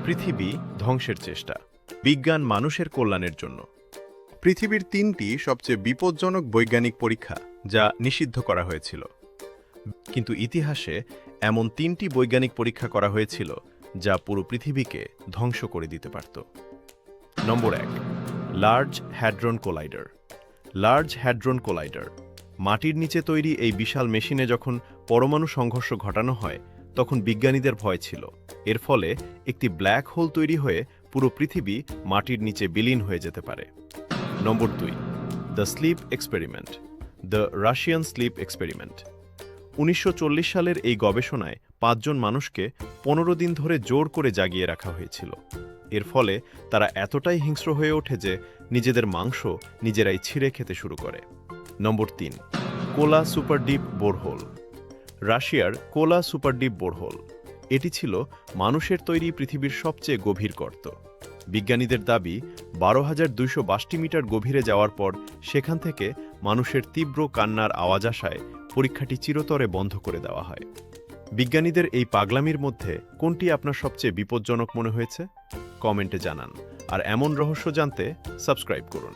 পৃথিবী ধ্বংসের চেষ্টা, বিজ্ঞান মানুষের কল্যাণের জন্য। পৃথিবীর ৩টি সবচেয়ে বিপজ্জনক বৈজ্ঞানিক পরীক্ষা যা নিষিদ্ধ করা হয়েছিল। কিন্তু ইতিহাসে এমন ৩টি বৈজ্ঞানিক পরীক্ষা করা হয়েছিল যা পুরো পৃথিবীকে ধ্বংস করে দিতে পারত। নম্বর ১, large hadron collider. Large hadron collider মাটির নিচে তৈরি এই বিশাল মেশিনে যখন পরমাণু সংঘর্ষ ঘটানো হয় তখন বিজ্ঞানীদের ভয় ছিল এর ফলে একটি ব্ল্যাক হোল তৈরি হয়ে পুরো পৃথিবী মাটির নিচে বিলীন হয়ে যেতে পারে। নম্বর ২, the sleep experiment. The Russian sleep experiment ১৯৪০ সালের এই গবেষণায় ৫ জন মানুষকে ১৫ দিন ধরে জোর করে জাগিয়ে রাখা হয়েছিল। এর ফলে তারা এতটাই হিংস্র হয়ে ওঠে যে নিজেদের মাংস নিজেরাই ছিঁড়ে খেতে শুরু করে। নম্বর ৩, কোলা সুপারডিপ বোরহোল। রাশিয়ার কোলা সুপারডিপ বোরহোল এটি ছিল মানুষের তৈরি পৃথিবীর সবচেয়ে গভীর গর্ত। বিজ্ঞানীদের দাবি ১২,২৬২ মিটার গভীরে যাওয়ার পর সেখান থেকে মানুষের তীব্র কান্নার আওয়াজ আসায় পরীক্ষাটি চিরতরে বন্ধ করে দেওয়া হয়। বিজ্ঞানীদের এই পাগলামির মধ্যে কোনটি আপনার সবচেয়ে বিপজ্জনক মনে হয়েছে? কমেন্টে জানান। আর এমন রহস্য জানতে সাবস্ক্রাইব করুন।